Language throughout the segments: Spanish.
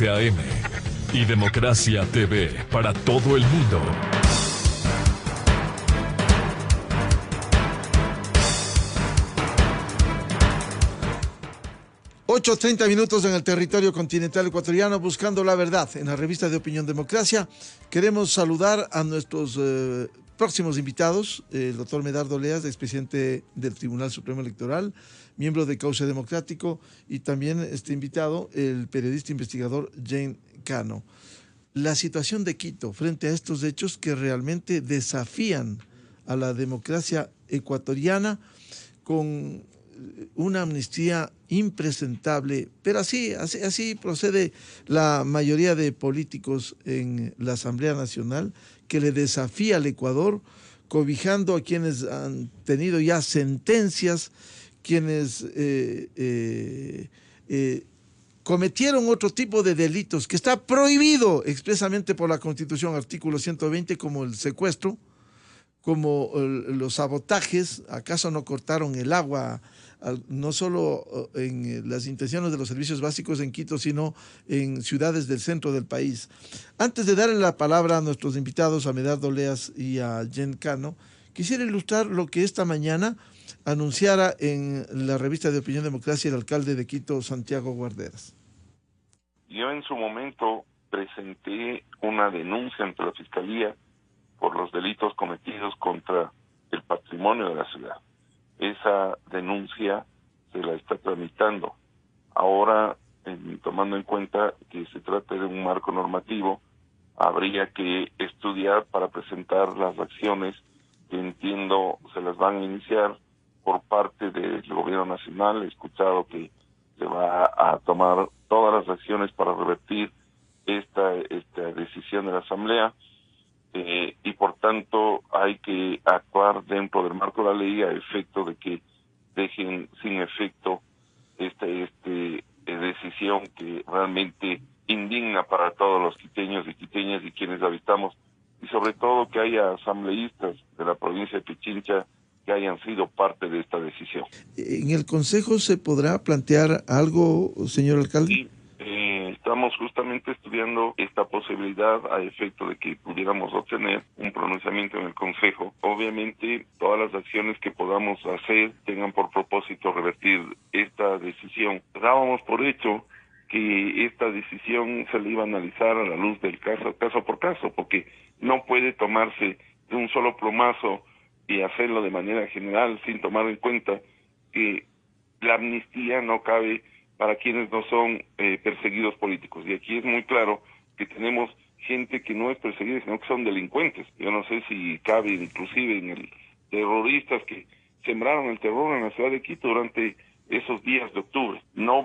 7 AM. Y Democracia TV para todo el mundo. Ocho 30 minutos en el territorio continental ecuatoriano, buscando la verdad en la revista de Opinión Democracia. Queremos saludar a nuestros próximos invitados, el doctor Medardo Oleas, expresidente del Tribunal Supremo Electoral, miembro de Cauce Democrático, y también este invitado, el periodista investigador Jean Cano. La situación de Quito frente a estos hechos que realmente desafían a la democracia ecuatoriana con una amnistía impresentable, pero así procede la mayoría de políticos en la Asamblea Nacional, que le desafía al Ecuador, cobijando a quienes han tenido ya sentencias, quienes cometieron otro tipo de delitos que está prohibido expresamente por la Constitución, artículo 120, como el secuestro, como los sabotajes. ¿Acaso no cortaron el agua, no solo en las intenciones de los servicios básicos en Quito, sino en ciudades del centro del país? Antes de darle la palabra a nuestros invitados, a Medardo Oleas y a Jean Cano, quisiera ilustrar lo que esta mañana anunciara en la revista de Opinión Democracia el alcalde de Quito, Santiago Guarderas. Yo en su momento presenté una denuncia ante la Fiscalía por los delitos cometidos contra el patrimonio de la ciudad. Esa denuncia se la está tramitando. Ahora, tomando en cuenta que se trata de un marco normativo, habría que estudiar para presentar las acciones que entiendo se las van a iniciar por parte del gobierno nacional. He escuchado que se va a tomar todas las acciones para revertir esta decisión de la Asamblea. Y por tanto hay que actuar dentro del marco de la ley a efecto de que dejen sin efecto esta decisión que realmente indigna para todos los quiteños y quiteñas y quienes habitamos, y sobre todo que haya asambleístas de la provincia de Pichincha que hayan sido parte de esta decisión. ¿En el Consejo se podrá plantear algo, señor alcalde? Sí. Estamos justamente estudiando esta posibilidad a efecto de que pudiéramos obtener un pronunciamiento en el Consejo. Obviamente, todas las acciones que podamos hacer tengan por propósito revertir esta decisión. Dábamos por hecho que esta decisión se le iba a analizar a la luz del caso por caso, porque no puede tomarse de un solo plumazo y hacerlo de manera general sin tomar en cuenta que la amnistía no cabe para quienes no son perseguidos políticos. Y aquí es muy claro que tenemos gente que no es perseguida, sino que son delincuentes. Yo no sé si cabe inclusive en el terroristas que sembraron el terror en la ciudad de Quito durante esos días de octubre. No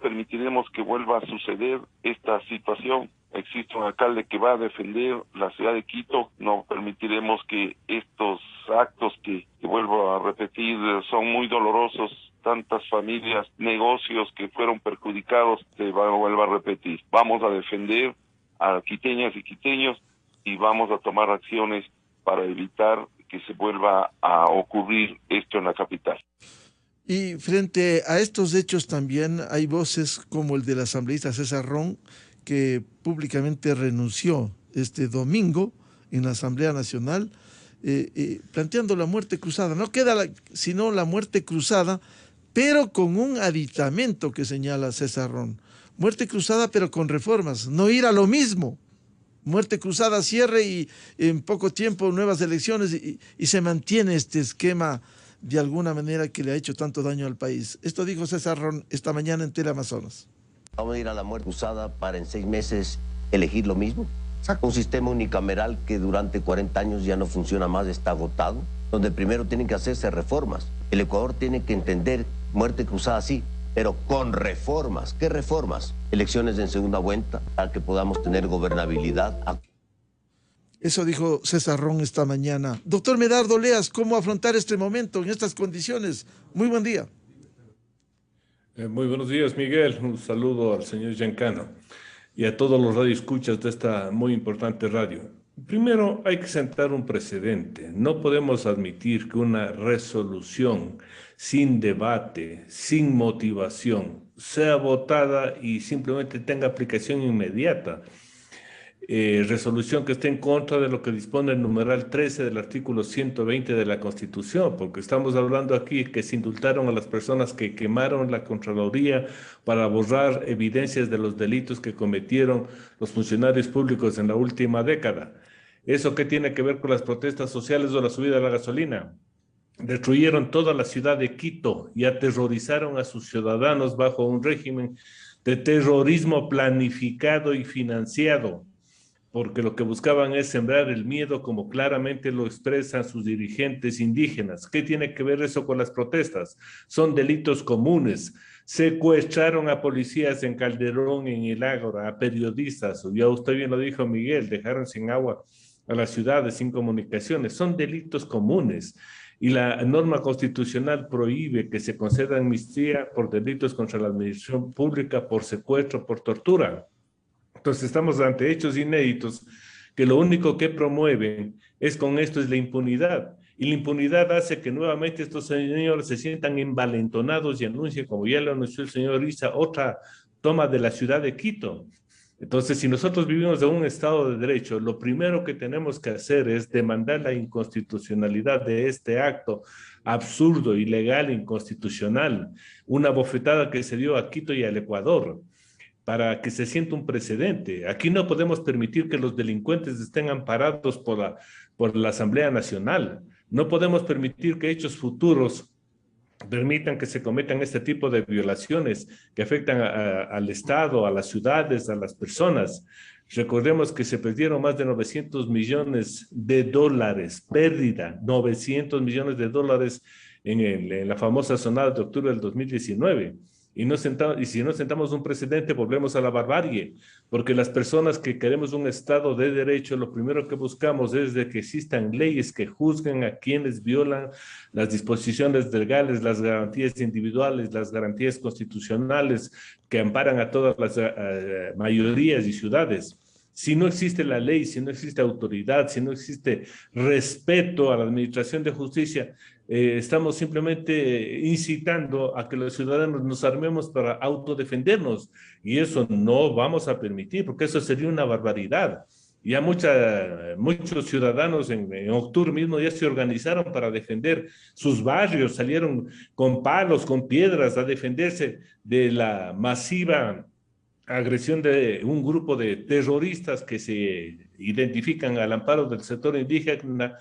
permitiremos que vuelva a suceder esta situación. Existe un alcalde que va a defender la ciudad de Quito. No permitiremos que estos actos que vuelvo a repetir, son muy dolorosos. Tantas familias, negocios que fueron perjudicados, se vuelva a repetir. Vamos a defender a quiteñas y quiteños y vamos a tomar acciones para evitar que se vuelva a ocurrir esto en la capital. Y frente a estos hechos también hay voces como el del asambleísta César Ron, que públicamente renunció este domingo en la Asamblea Nacional, planteando la muerte cruzada. No queda sino la muerte cruzada, pero con un aditamento que señala César Ron. Muerte cruzada, pero con reformas, no ir a lo mismo. Muerte cruzada, cierre y en poco tiempo nuevas elecciones y se mantiene este esquema de alguna manera que le ha hecho tanto daño al país. Esto dijo César Ron esta mañana en Teleamazonas. Vamos a ir a la muerte cruzada para en 6 meses elegir lo mismo. Un sistema unicameral que durante 40 años ya no funciona más, está agotado, donde primero tienen que hacerse reformas. El Ecuador tiene que entender muerte cruzada sí, pero con reformas. ¿Qué reformas? Elecciones en segunda vuelta, para que podamos tener gobernabilidad. Eso dijo César Ron esta mañana. Doctor Medardo Oleas, ¿cómo afrontar este momento en estas condiciones? Muy buen día. Muy buenos días, Miguel. Un saludo al señor Jean Cano y a todos los radioescuchas de esta muy importante radio. Primero, hay que sentar un precedente. No podemos admitir que una resolución sin debate, sin motivación, sea votada y simplemente tenga aplicación inmediata. Resolución que esté en contra de lo que dispone el numeral 13 del artículo 120 de la Constitución, porque estamos hablando aquí que se indultaron a las personas que quemaron la Contraloría para borrar evidencias de los delitos que cometieron los funcionarios públicos en la última década. ¿Eso qué tiene que ver con las protestas sociales o la subida de la gasolina? Destruyeron toda la ciudad de Quito y aterrorizaron a sus ciudadanos bajo un régimen de terrorismo planificado y financiado, porque lo que buscaban es sembrar el miedo, como claramente lo expresan sus dirigentes indígenas. ¿Qué tiene que ver eso con las protestas? Son delitos comunes. Secuestraron a policías en Calderón, en El Ágora, a periodistas, ya usted bien lo dijo, Miguel, dejaron sin agua a las ciudades, sin comunicaciones. Son delitos comunes. Y la norma constitucional prohíbe que se conceda amnistía por delitos contra la administración pública, por secuestro, por tortura. Entonces estamos ante hechos inéditos que lo único que promueven es con esto es la impunidad. Y la impunidad hace que nuevamente estos señores se sientan envalentonados y anuncien, como ya lo anunció el señor Issa, otra toma de la ciudad de Quito. Entonces, si nosotros vivimos en un Estado de Derecho, lo primero que tenemos que hacer es demandar la inconstitucionalidad de este acto absurdo, ilegal, inconstitucional, una bofetada que se dio a Quito y al Ecuador, para que se sienta un precedente. Aquí no podemos permitir que los delincuentes estén amparados por la Asamblea Nacional. No podemos permitir que hechos futuros permitan que se cometan este tipo de violaciones que afectan al Estado, a las ciudades, a las personas. Recordemos que se perdieron más de 900 millones de dólares, pérdida, 900 millones de dólares en la famosa sonada de octubre del 2019. Y si no sentamos un precedente, volvemos a la barbarie, porque las personas que queremos un Estado de Derecho, lo primero que buscamos es de que existan leyes que juzguen a quienes violan las disposiciones legales, las garantías individuales, las garantías constitucionales que amparan a todas las mayorías y ciudades. Si no existe la ley, si no existe autoridad, si no existe respeto a la administración de justicia, estamos simplemente incitando a que los ciudadanos nos armemos para autodefendernos, y eso no vamos a permitir, porque eso sería una barbaridad. Ya muchos ciudadanos en octubre mismo ya se organizaron para defender sus barrios, salieron con palos, con piedras a defenderse de la masiva agresión de un grupo de terroristas que se identifican al amparo del sector indígena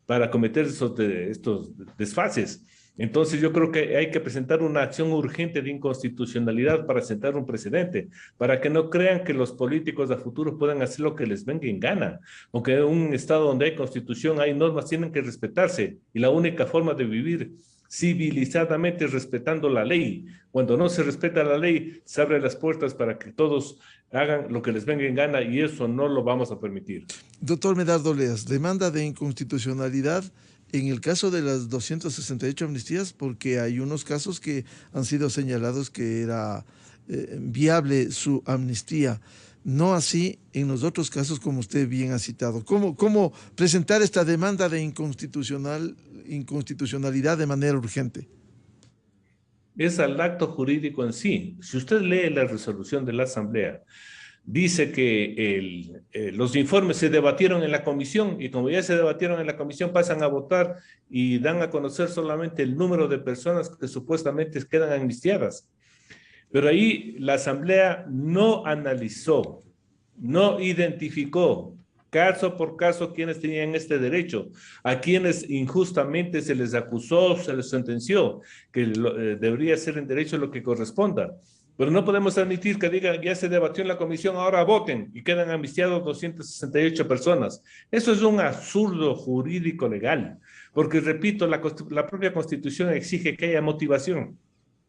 para cometer estos desfases. Entonces yo creo que hay que presentar una acción urgente de inconstitucionalidad para sentar un precedente, para que no crean que los políticos a futuro puedan hacer lo que les venga en gana, porque en un Estado donde hay constitución, hay normas, tienen que respetarse, y la única forma de vivir civilizadamente respetando la ley. Cuando no se respeta la ley, se abren las puertas para que todos hagan lo que les venga en gana, y eso no lo vamos a permitir. Doctor Medardo Leas, demanda de inconstitucionalidad en el caso de las 268 amnistías, porque hay unos casos que han sido señalados que era viable su amnistía. No así en los otros casos, como usted bien ha citado. ¿Cómo presentar esta demanda de inconstitucionalidad de manera urgente? Es al acto jurídico en sí. Si usted lee la resolución de la Asamblea, dice que los informes se debatieron en la comisión, y como ya se debatieron en la comisión, pasan a votar y dan a conocer solamente el número de personas que supuestamente quedan amnistiadas. Pero ahí la Asamblea no analizó, no identificó caso por caso quienes tenían este derecho, a quienes injustamente se les acusó, se les sentenció, que debería ser en derecho lo que corresponda. Pero no podemos admitir que digan, ya se debatió en la comisión, ahora voten, y quedan amnistiados 268 personas. Eso es un absurdo jurídico legal, porque repito, la propia Constitución exige que haya motivación.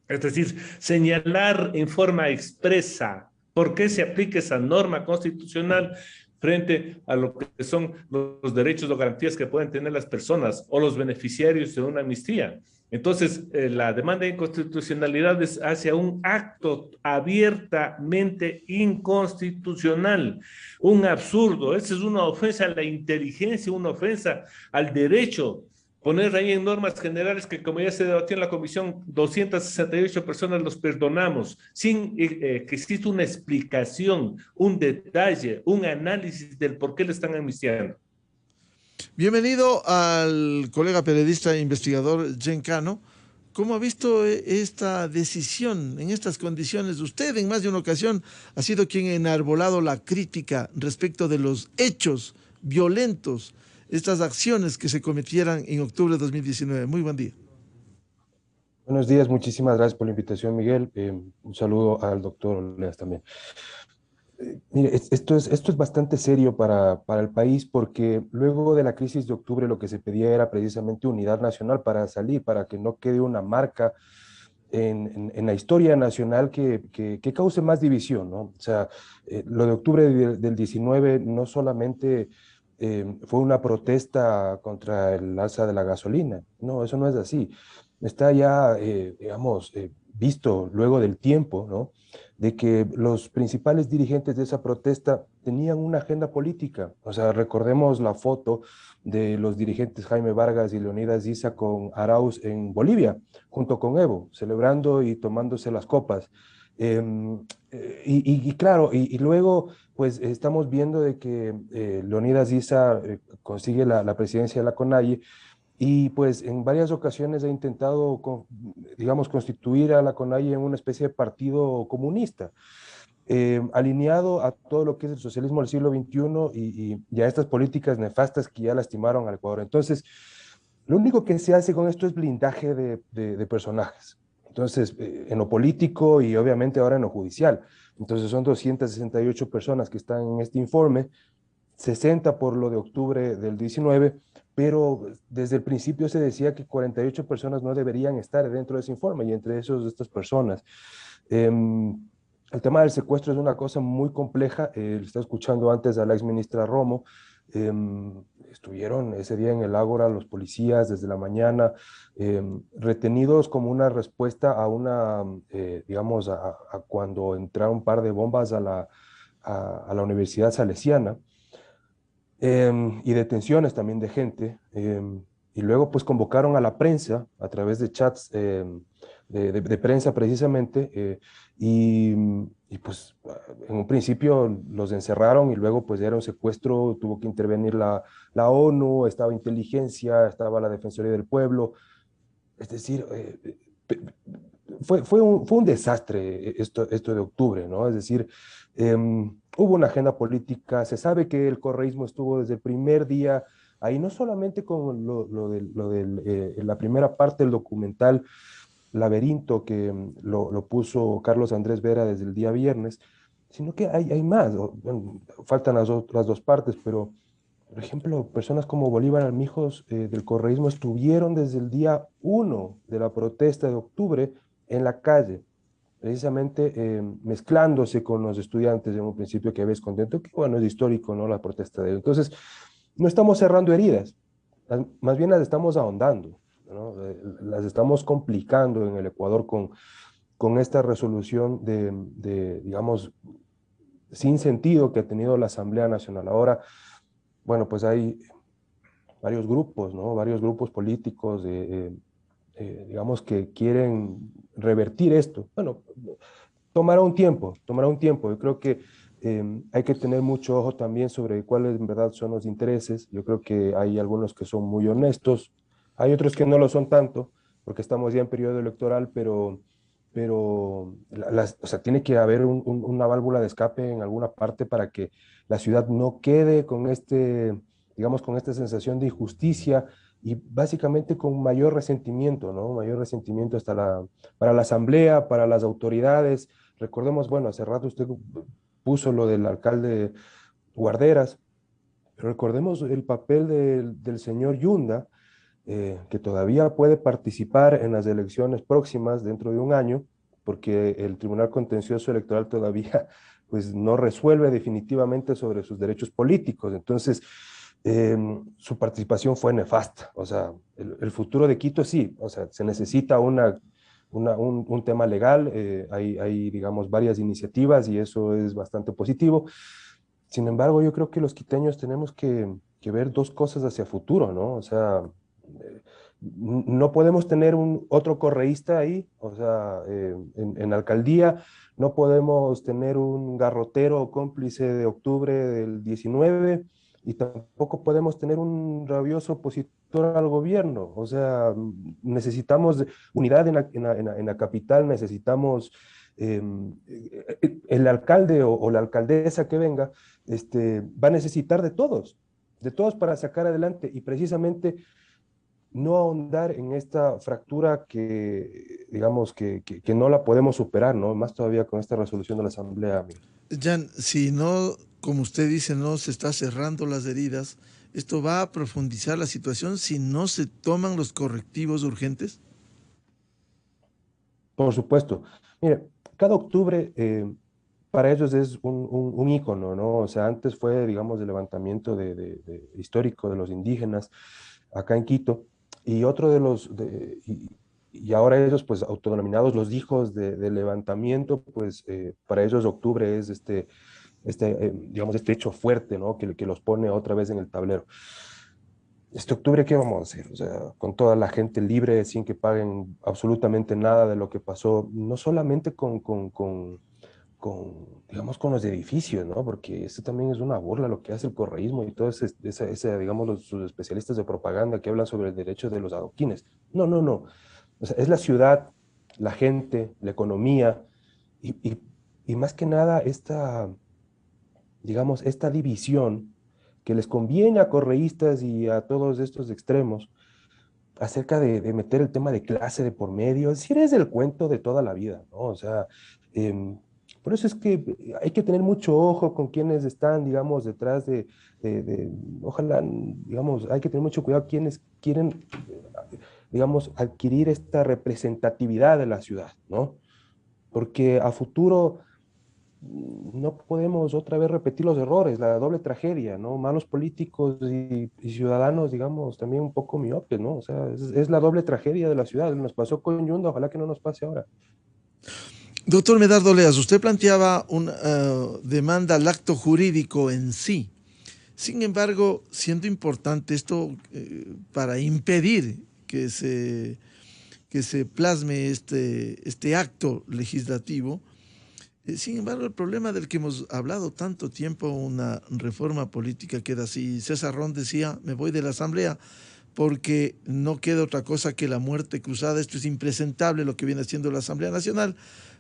Es decir, señalar en forma expresa por qué se aplica esa norma constitucional frente a lo que son los derechos o garantías que pueden tener las personas o los beneficiarios de una amnistía. Entonces, la demanda de inconstitucionalidad es hacia un acto abiertamente inconstitucional, un absurdo. Esa es una ofensa a la inteligencia, una ofensa al derecho. poner ahí en normas generales que, como ya se debatió en la comisión, 268 personas los perdonamos, sin que exista una explicación, un detalle, un análisis del por qué le están amnistiando. Bienvenido al colega periodista e investigador Gencano. ¿Cómo ha visto esta decisión en estas condiciones? Usted en más de una ocasión ha sido quien ha enarbolado la crítica respecto de los hechos violentos, estas acciones que se cometieran en octubre de 2019. Muy buen día. Buenos días, muchísimas gracias por la invitación, Miguel. Un saludo al doctor Leas también. Mire, esto es bastante serio para el país porque luego de la crisis de octubre lo que se pedía era precisamente unidad nacional para salir, para que no quede una marca en la historia nacional que cause más división, ¿no? O sea, lo de octubre del 19 no solamente fue una protesta contra el alza de la gasolina, no, eso no es así. Está ya, digamos, visto luego del tiempo, ¿no? De que los principales dirigentes de esa protesta tenían una agenda política. O sea, recordemos la foto de los dirigentes Jaime Vargas y Leonidas Issa con Arauz en Bolivia, junto con Evo, celebrando y tomándose las copas. Claro, y luego pues estamos viendo de que Leonidas Issa consigue la presidencia de la CONAIE y pues en varias ocasiones ha intentado, digamos, constituir a la CONAIE en una especie de partido comunista, alineado a todo lo que es el socialismo del siglo XXI y a estas políticas nefastas que ya lastimaron al Ecuador. Entonces, lo único que se hace con esto es blindaje de personajes. Entonces, en lo político y obviamente ahora en lo judicial. Entonces, son 268 personas que están en este informe, 60 por lo de octubre del 19, pero desde el principio se decía que 48 personas no deberían estar dentro de ese informe, y entre esos estas personas. El tema del secuestro es una cosa muy compleja. Estaba escuchando antes a la exministra Romo. Estuvieron ese día en el Ágora los policías desde la mañana, retenidos como una respuesta a una, digamos, a cuando entraron un par de bombas a la Universidad Salesiana. Y detenciones también de gente, y luego pues convocaron a la prensa a través de chats de prensa precisamente, y pues en un principio los encerraron y luego pues era un secuestro, tuvo que intervenir la ONU, estaba inteligencia, estaba la Defensoría del Pueblo, es decir, fue un desastre esto de octubre, ¿no? Es decir, hubo una agenda política, se sabe que el correísmo estuvo desde el primer día ahí, no solamente con la primera parte del documental Laberinto, que lo puso Carlos Andrés Vera desde el día viernes, sino que hay más. Bueno, faltan las otras dos partes, pero, por ejemplo, personas como Bolívar Armijos del correísmo estuvieron desde el día 1 de la protesta de octubre en la calle, precisamente mezclándose con los estudiantes en un principio que había descontento, que bueno, es histórico, ¿no? La protesta de ellos. Entonces, no estamos cerrando heridas, más bien las estamos ahondando, ¿no? Las estamos complicando en el Ecuador con esta resolución digamos, sin sentido que ha tenido la Asamblea Nacional. Ahora, bueno, pues hay varios grupos, ¿no? Varios grupos políticos, digamos, que quieren revertir esto. Bueno, tomará un tiempo. Yo creo que hay que tener mucho ojo también sobre cuáles en verdad son los intereses. Yo creo que hay algunos que son muy honestos, hay otros que no lo son tanto, porque estamos ya en periodo electoral, pero o sea, tiene que haber una válvula de escape en alguna parte para que la ciudad no quede con digamos, con esta sensación de injusticia y básicamente con mayor resentimiento, ¿no? Mayor resentimiento para la asamblea, para las autoridades. Recordemos, bueno, hace rato usted puso lo del alcalde Guarderas, pero recordemos el papel del señor Yunda, que todavía puede participar en las elecciones próximas dentro de un año, porque el Tribunal Contencioso Electoral todavía pues, no resuelve definitivamente sobre sus derechos políticos. Entonces, su participación fue nefasta. O sea, el futuro de Quito sí, o sea, se necesita un tema legal, hay, digamos, varias iniciativas y eso es bastante positivo. Sin embargo, yo creo que los quiteños tenemos que ver dos cosas hacia futuro, ¿no? O sea, no podemos tener otro correísta ahí, o sea, en la alcaldía no podemos tener un garrotero cómplice de octubre del 19 y tampoco podemos tener un rabioso opositor al gobierno. O sea, necesitamos unidad en la capital, necesitamos el alcalde o la alcaldesa que venga, va a necesitar de todos para sacar adelante y precisamente no ahondar en esta fractura que, digamos, que no la podemos superar, ¿no? Más todavía con esta resolución de la Asamblea. Amigo. Jan, si no, como usted dice, no se está cerrando las heridas, ¿esto va a profundizar la situación si no se toman los correctivos urgentes? Por supuesto. Mire, cada octubre para ellos es un ícono, ¿no? O sea, antes fue, digamos, el levantamiento histórico de los indígenas acá en Quito, y otro de y ahora ellos, pues, autodenominados los hijos del levantamiento, pues, para ellos octubre es digamos, este hecho fuerte, ¿no? Que los pone otra vez en el tablero. Este octubre, ¿qué vamos a hacer? O sea, con toda la gente libre, sin que paguen absolutamente nada de lo que pasó, no solamente digamos, con los edificios, ¿no? Porque esto también es una burla lo que hace el correísmo y todos digamos, sus especialistas de propaganda que hablan sobre el derecho de los adoquines. No, no, no. O sea, es la ciudad, la gente, la economía y más que nada digamos, esta división que les conviene a correístas y a todos estos extremos acerca de meter el tema de clase de por medio. Es decir, es el cuento de toda la vida, ¿no? O sea, por eso es que hay que tener mucho ojo con quienes están, digamos, detrás ojalá, digamos, hay que tener mucho cuidado quienes quieren, digamos, adquirir esta representatividad de la ciudad, ¿no? Porque a futuro no podemos otra vez repetir los errores, la doble tragedia, ¿no? Malos políticos y ciudadanos, digamos, también un poco miopes, ¿no? O sea, es la doble tragedia de la ciudad. Nos pasó con Yunda, ojalá que no nos pase ahora. Doctor Medardo Leas, usted planteaba una demanda al acto jurídico en sí. Sin embargo, siendo importante esto para impedir que se plasme este acto legislativo, sin embargo, el problema del que hemos hablado tanto tiempo, una reforma política, queda así. César Ron decía, me voy de la Asamblea porque no queda otra cosa que la muerte cruzada. Esto es impresentable lo que viene haciendo la Asamblea Nacional,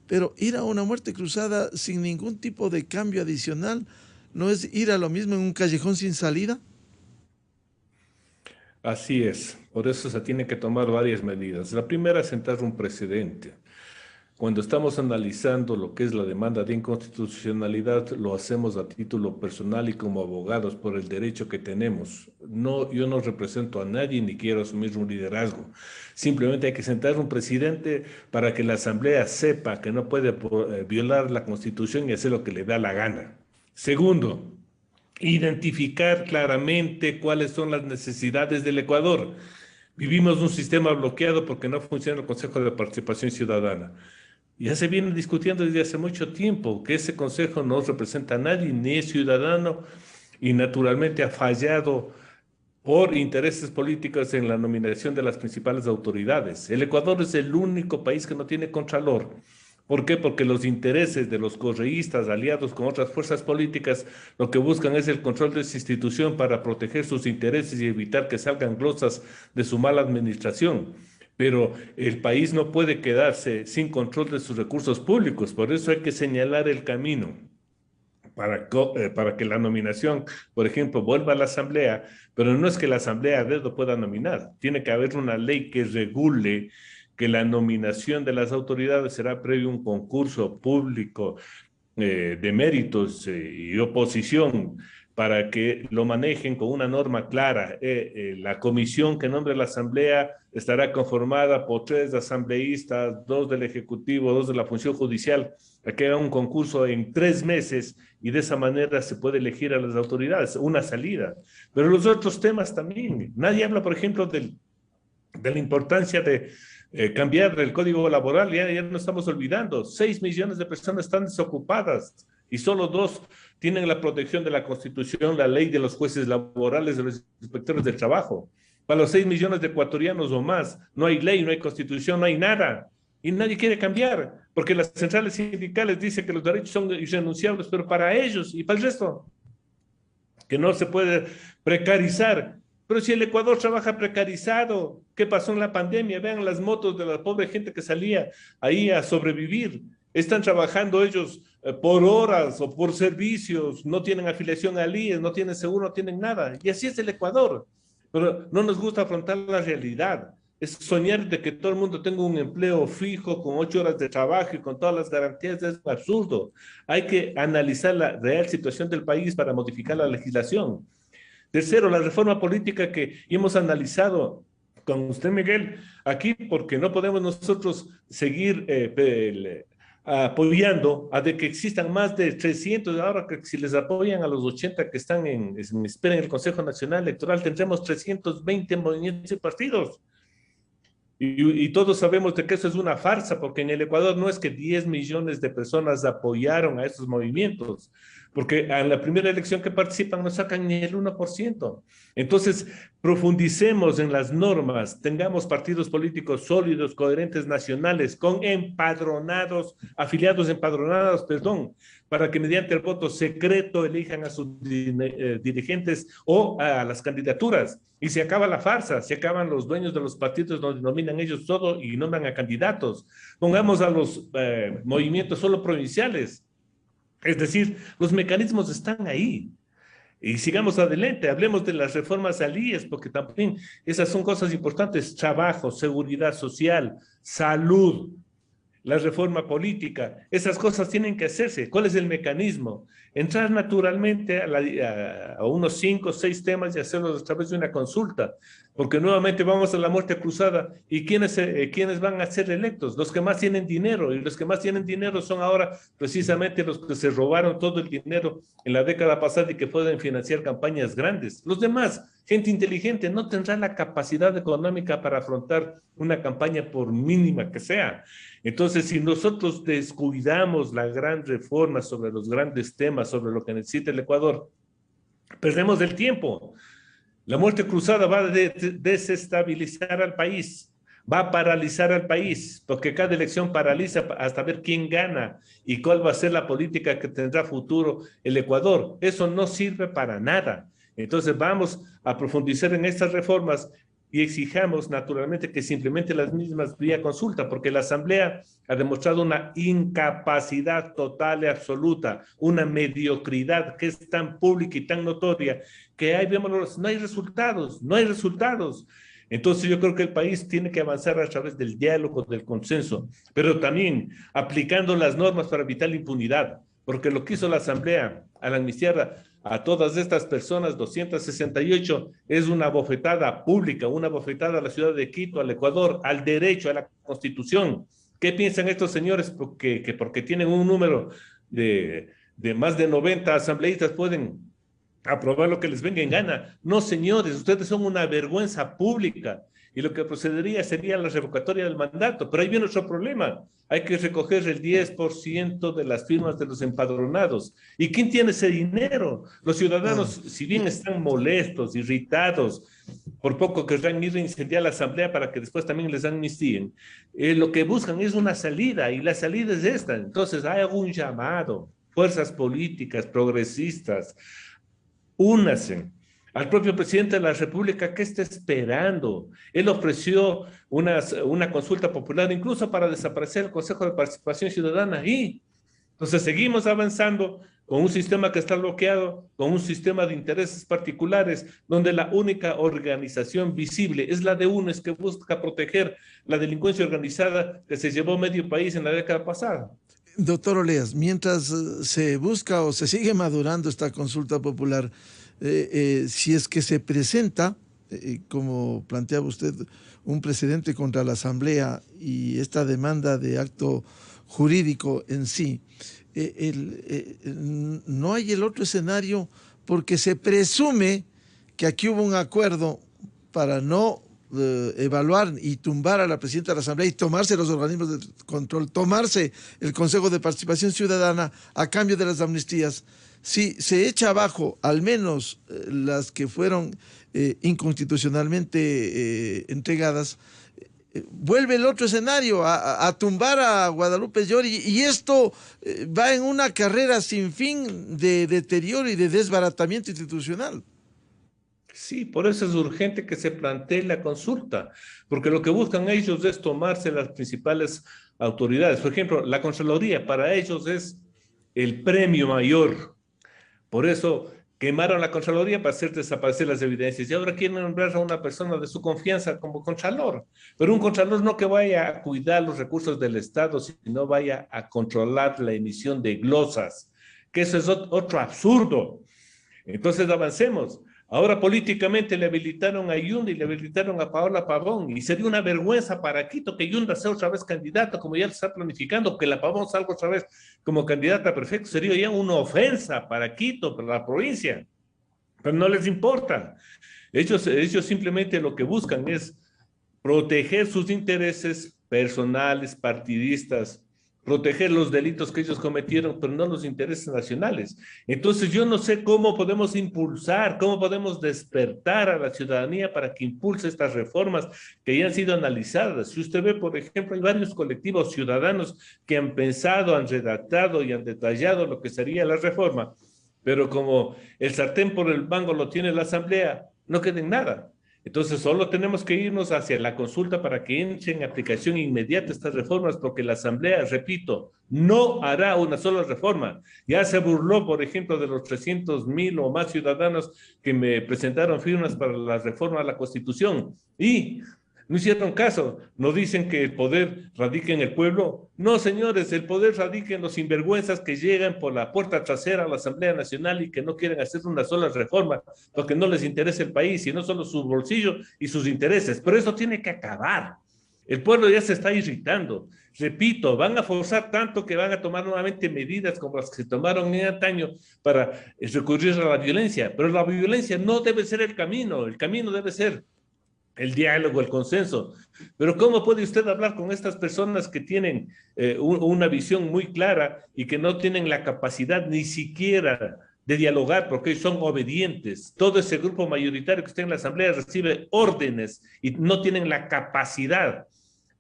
pero ir a una muerte cruzada sin ningún tipo de cambio adicional, ¿no es ir a lo mismo en un callejón sin salida? Así es, por eso se tiene que tomar varias medidas. La primera es sentar un precedente. Cuando estamos analizando lo que es la demanda de inconstitucionalidad, lo hacemos a título personal y como abogados por el derecho que tenemos. No, yo no represento a nadie ni quiero asumir un liderazgo. Simplemente hay que sentar un presidente para que la Asamblea sepa que no puede violar la Constitución y hacer lo que le da la gana. Segundo, identificar claramente cuáles son las necesidades del Ecuador. Vivimos un sistema bloqueado porque no funciona el Consejo de Participación Ciudadana. Ya se viene discutiendo desde hace mucho tiempo que ese consejo no representa a nadie, ni es ciudadano, y naturalmente ha fallado por intereses políticos en la nominación de las principales autoridades. El Ecuador es el único país que no tiene contralor. ¿Por qué? Porque los intereses de los correístas aliados con otras fuerzas políticas lo que buscan es el control de esa institución para proteger sus intereses y evitar que salgan glosas de su mala administración. Pero el país no puede quedarse sin control de sus recursos públicos, por eso hay que señalar el camino para que la nominación, por ejemplo, vuelva a la Asamblea, pero no es que la Asamblea a dedo pueda nominar, tiene que haber una ley que regule que la nominación de las autoridades será previo a un concurso público de méritos y oposición para que lo manejen con una norma clara. La comisión que nombre la Asamblea estará conformada por 3 asambleístas, 2 del Ejecutivo, 2 de la Función Judicial, para que haga un concurso en 3 meses y de esa manera se puede elegir a las autoridades, una salida. Pero los otros temas también. Nadie habla, por ejemplo, de la importancia de cambiar el código laboral. Ya nos estamos olvidando. 6 millones de personas están desocupadas y solo 2 tienen la protección de la Constitución, la ley de los jueces laborales, de los inspectores del trabajo. para los 6 millones de ecuatorianos o más. No hay ley, no hay constitución, no hay nada. Y nadie quiere cambiar, porque las centrales sindicales dicen que los derechos son irrenunciables, pero para ellos y para el resto, que no se puede precarizar. Pero si el Ecuador trabaja precarizado, ¿qué pasó en la pandemia? Vean las motos de la pobre gente que salía ahí a sobrevivir. Están trabajando ellos por horas o por servicios, no tienen afiliación al IES, no tienen seguro, no tienen nada. Y así es el Ecuador. Pero no nos gusta afrontar la realidad. Es soñar de que todo el mundo tenga un empleo fijo con 8 horas de trabajo y con todas las garantías. Es absurdo. Hay que analizar la real situación del país para modificar la legislación. Tercero, la reforma política que hemos analizado con usted, Miguel, aquí, porque no podemos nosotros seguir apoyando a de que existan más de 300, ahora que si les apoyan a los 80 que están en espera en el Consejo Nacional Electoral, tendremos 320 movimientos y partidos. Y todos sabemos de que eso es una farsa, porque en el Ecuador no es que 10 millones de personas apoyaron a esos movimientos, porque en la primera elección que participan no sacan ni el 1%. Entonces, profundicemos en las normas, tengamos partidos políticos sólidos, coherentes, nacionales, con empadronados, afiliados empadronados, perdón, para que mediante el voto secreto elijan a sus dirigentes o a las candidaturas. Y se acaba la farsa, se acaban los dueños de los partidos donde nominan ellos todo y nombran a candidatos. Pongamos a los movimientos solo provinciales. Es decir, los mecanismos están ahí. Y sigamos adelante, hablemos de las reformas al IES, porque también esas son cosas importantes: trabajo, seguridad social, salud, la reforma política. Esas cosas tienen que hacerse. ¿Cuál es el mecanismo? Entrar naturalmente a unos 5 o 6 temas y hacerlos a través de una consulta, porque nuevamente vamos a la muerte cruzada. ¿Y quiénes van a ser electos? Los que más tienen dinero, y los que más tienen dinero son ahora precisamente los que se robaron todo el dinero en la década pasada y que pueden financiar campañas grandes. Los demás, gente inteligente, no tendrá la capacidad económica para afrontar una campaña por mínima que sea. Entonces, si nosotros descuidamos la gran reforma sobre los grandes temas, sobre lo que necesita el Ecuador, perdemos el tiempo. La muerte cruzada va a desestabilizar al país, va a paralizar al país, porque cada elección paraliza hasta ver quién gana y cuál va a ser la política que tendrá futuro el Ecuador. Eso no sirve para nada. Entonces vamos a profundizar en estas reformas y exijamos naturalmente que se implementen las mismas vía consulta, porque la Asamblea ha demostrado una incapacidad total y absoluta, una mediocridad que es tan pública y tan notoria que ahí vemos, no hay resultados, no hay resultados. Entonces yo creo que el país tiene que avanzar a través del diálogo, del consenso, pero también aplicando las normas para evitar la impunidad, porque lo que hizo la Asamblea al amnistiar a todas estas personas, 268, es una bofetada pública, una bofetada a la ciudad de Quito, al Ecuador, al derecho, a la Constitución. ¿Qué piensan estos señores? Porque tienen un número de más de 90 asambleístas pueden aprobar lo que les venga en gana. No, señores, ustedes son una vergüenza pública y lo que procedería sería la revocatoria del mandato. Pero ahí viene otro problema. Hay que recoger el 10% de las firmas de los empadronados. ¿Y quién tiene ese dinero? Los ciudadanos, si bien están molestos, irritados, por poco querrán ir a incendiar la asamblea para que después también les amnistíen, lo que buscan es una salida, y la salida es esta. Entonces hay un llamado, fuerzas políticas, progresistas, únanse. Al propio presidente de la República, ¿qué está esperando? Él ofreció una consulta popular incluso para desaparecer el Consejo de Participación Ciudadana y entonces seguimos avanzando con un sistema que está bloqueado, con un sistema de intereses particulares, donde la única organización visible es la de UNES, que busca proteger la delincuencia organizada que se llevó medio país en la década pasada. Doctor Oleas, mientras se busca o se sigue madurando esta consulta popular, si es que se presenta, como planteaba usted, un precedente contra la Asamblea y esta demanda de acto jurídico en sí, no hay el otro escenario, porque se presume que aquí hubo un acuerdo para no evaluar y tumbar a la presidenta de la Asamblea y tomarse los organismos de control, tomarse el Consejo de Participación Ciudadana a cambio de las amnistías. si se echa abajo al menos las que fueron inconstitucionalmente entregadas, vuelve el otro escenario a tumbar a Guadalupe Llori y esto va en una carrera sin fin de deterioro y de desbaratamiento institucional. Sí, por eso es urgente que se plantee la consulta, porque lo que buscan ellos es tomarse las principales autoridades. Por ejemplo, la Contraloría para ellos es el premio mayor. Por eso quemaron la Contraloría para hacer desaparecer las evidencias y ahora quieren nombrar a una persona de su confianza como Contralor. Pero un Contralor no que vaya a cuidar los recursos del Estado, sino vaya a controlar la emisión de glosas, que eso es otro absurdo. Entonces avancemos. Ahora políticamente le habilitaron a Yunda y le habilitaron a Paola Pavón y sería una vergüenza para Quito que Yunda sea otra vez candidato, como ya se está planificando, que la Pavón salga otra vez como candidata perfecta, sería ya una ofensa para Quito, para la provincia, pero no les importa. Ellos simplemente lo que buscan es proteger sus intereses personales, partidistas, proteger los delitos que ellos cometieron, pero no los intereses nacionales. Entonces yo no sé cómo podemos impulsar, cómo podemos despertar a la ciudadanía para que impulse estas reformas que ya han sido analizadas. Si usted ve, por ejemplo, hay varios colectivos ciudadanos que han pensado, han redactado y han detallado lo que sería la reforma, pero como el sartén por el mango lo tiene la Asamblea, no queda en nada. Entonces, solo tenemos que irnos hacia la consulta para que entre en aplicación inmediata estas reformas, porque la Asamblea, repito, no hará una sola reforma. Ya se burló, por ejemplo, de los 300,000 o más ciudadanos que me presentaron firmas para la reforma a la Constitución. Y no hicieron caso, no dicen que el poder radica en el pueblo. No, señores, el poder radica en los sinvergüenzas que llegan por la puerta trasera a la Asamblea Nacional y que no quieren hacer una sola reforma porque no les interesa el país, sino solo su bolsillo y sus intereses. Pero eso tiene que acabar. El pueblo ya se está irritando. Repito, van a forzar tanto que van a tomar nuevamente medidas como las que se tomaron en antaño para recurrir a la violencia. Pero la violencia no debe ser el camino debe ser el diálogo, el consenso. Pero ¿cómo puede usted hablar con estas personas que tienen una visión muy clara y que no tienen la capacidad ni siquiera de dialogar porque son obedientes? Todo ese grupo mayoritario que está en la Asamblea recibe órdenes y no tienen la capacidad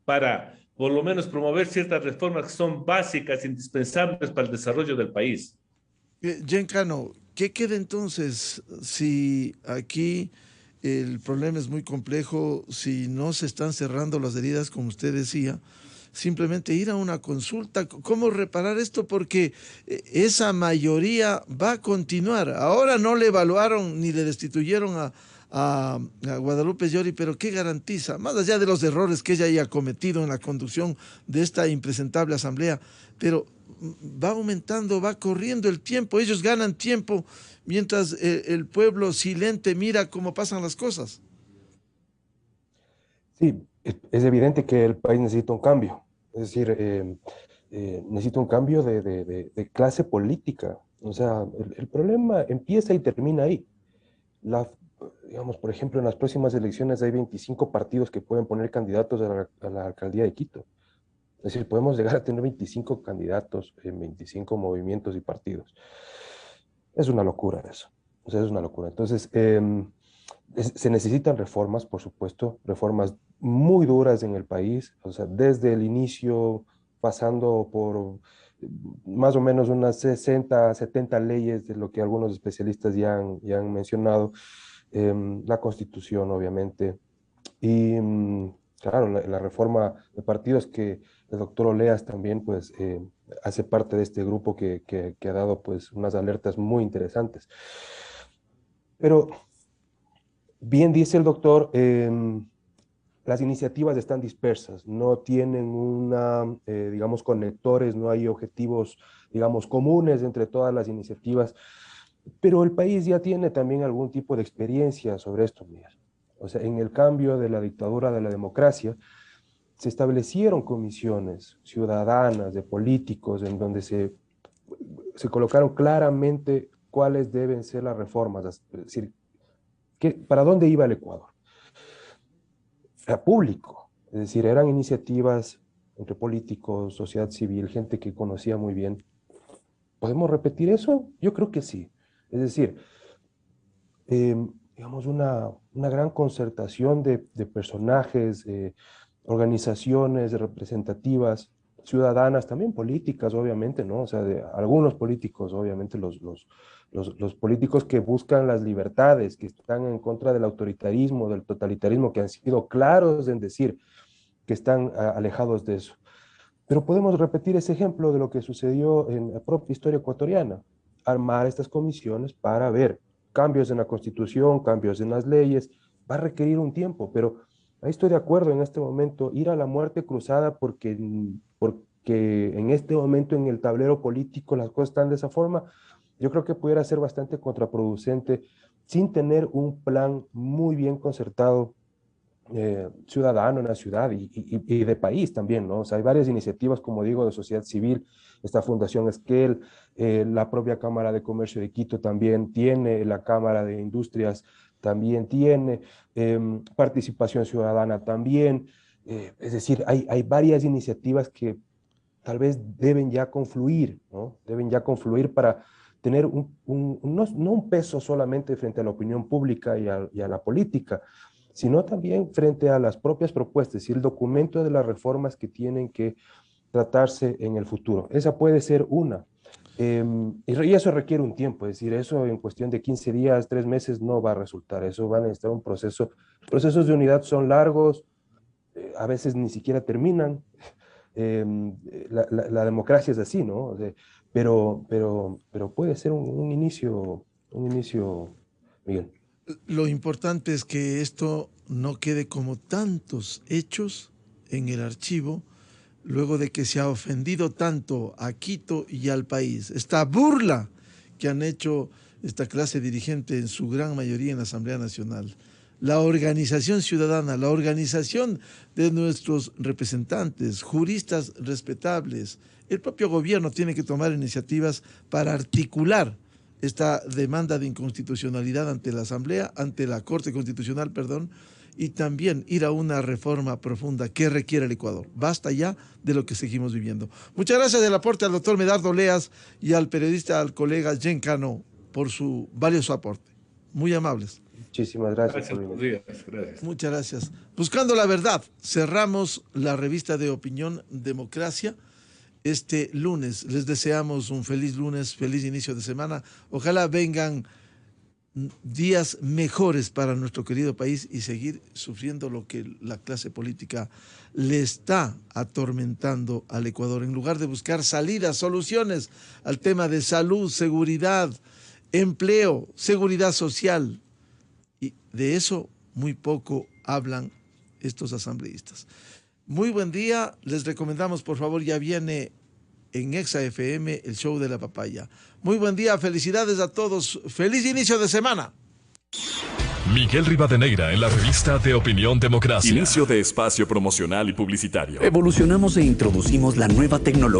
para por lo menos promover ciertas reformas que son básicas, indispensables para el desarrollo del país. Giancarlo, ¿qué queda entonces si aquí el problema es muy complejo, si no se están cerrando las heridas, como usted decía? Simplemente ir a una consulta, ¿cómo reparar esto? Porque esa mayoría va a continuar. Ahora no le evaluaron ni le destituyeron a Guadalupe Llori, pero ¿qué garantiza? Más allá de los errores que ella haya cometido en la conducción de esta impresentable asamblea, pero va aumentando, va corriendo el tiempo, ellos ganan tiempo mientras el pueblo silente mira cómo pasan las cosas. Sí, es evidente que el país necesita un cambio, es decir, necesita un cambio de clase política. O sea, el problema empieza y termina ahí. Digamos, por ejemplo, en las próximas elecciones hay 25 partidos que pueden poner candidatos a la alcaldía de Quito. Es decir, podemos llegar a tener 25 candidatos en 25 movimientos y partidos. Es una locura eso. O sea, es una locura. Entonces, se necesitan reformas, por supuesto, reformas muy duras en el país, o sea, desde el inicio, pasando por más o menos unas 60, 70 leyes de lo que algunos especialistas ya han mencionado, la Constitución, obviamente, y claro, la reforma de partidos que el doctor Oleas también, pues, hace parte de este grupo que ha dado, pues, unas alertas muy interesantes. Pero bien dice el doctor, las iniciativas están dispersas, no tienen digamos, conectores, no hay objetivos, digamos, comunes entre todas las iniciativas, pero el país ya tiene también algún tipo de experiencia sobre esto, Miguel. O sea, en el cambio de la dictadura de la democracia, se establecieron comisiones ciudadanas de políticos en donde se colocaron claramente cuáles deben ser las reformas, es decir, ¿para dónde iba el Ecuador? Era público, es decir, eran iniciativas entre políticos, sociedad civil, gente que conocía muy bien, ¿Podemos repetir eso? Yo creo que sí. Es decir, digamos, una gran concertación de personajes, organizaciones representativas, ciudadanas, también políticas, obviamente, ¿no? O sea, de algunos políticos, obviamente, los políticos que buscan las libertades, que están en contra del autoritarismo, del totalitarismo, que han sido claros en decir que están alejados de eso. Pero podemos repetir ese ejemplo de lo que sucedió en la propia historia ecuatoriana, armar estas comisiones para ver cambios en la Constitución, cambios en las leyes, va a requerir un tiempo, pero ahí estoy de acuerdo en este momento, ir a la muerte cruzada porque en este momento en el tablero político las cosas están de esa forma, yo creo que pudiera ser bastante contraproducente sin tener un plan muy bien concertado ciudadano en la ciudad y de país también, ¿no? O sea, hay varias iniciativas, como digo, de sociedad civil, esta Fundación Esquel, la propia Cámara de Comercio de Quito también tiene, la Cámara de Industrias también tiene, participación ciudadana también, es decir, hay varias iniciativas que tal vez deben ya confluir, ¿no? Deben ya confluir para tener no un peso solamente frente a la opinión pública y a la política, sino también frente a las propias propuestas y el documento de las reformas que tienen que tratarse en el futuro. Esa puede ser una. Y eso requiere un tiempo, es decir, eso en cuestión de 15 días, 3 meses no va a resultar, eso va a necesitar un proceso. Procesos de unidad son largos, a veces ni siquiera terminan. La democracia es así, ¿no? O sea, pero puede ser un inicio, Miguel. Lo importante es que esto no quede como tantos hechos en el archivo, luego de que se ha ofendido tanto a Quito y al país. Esta burla que han hecho esta clase dirigente en su gran mayoría en la Asamblea Nacional. La organización ciudadana, la organización de nuestros representantes, juristas respetables, el propio gobierno tiene que tomar iniciativas para articular esta demanda de inconstitucionalidad ante la Asamblea, ante la Corte Constitucional, perdón, y también ir a una reforma profunda que requiere el Ecuador. Basta ya de lo que seguimos viviendo. Muchas gracias del aporte al doctor Medardo Leas y al periodista, al colega Jen Cano, por su valioso aporte. Muy amables. Muchísimas gracias. Gracias. Muchas gracias. Buscando la verdad, cerramos la revista de opinión Democracia este lunes. Les deseamos un feliz lunes, feliz inicio de semana. Ojalá vengan días mejores para nuestro querido país y seguir sufriendo lo que la clase política le está atormentando al Ecuador. En lugar de buscar salidas, soluciones al tema de salud, seguridad, empleo, seguridad social. Y de eso muy poco hablan estos asambleístas. Muy buen día, les recomendamos, por favor, ya viene en Exa FM el show de la papaya. Muy buen día, felicidades a todos, feliz inicio de semana. Miguel Rivadeneira en la revista de Opinión Democracia. Inicio de espacio promocional y publicitario. Evolucionamos e introducimos la nueva tecnología.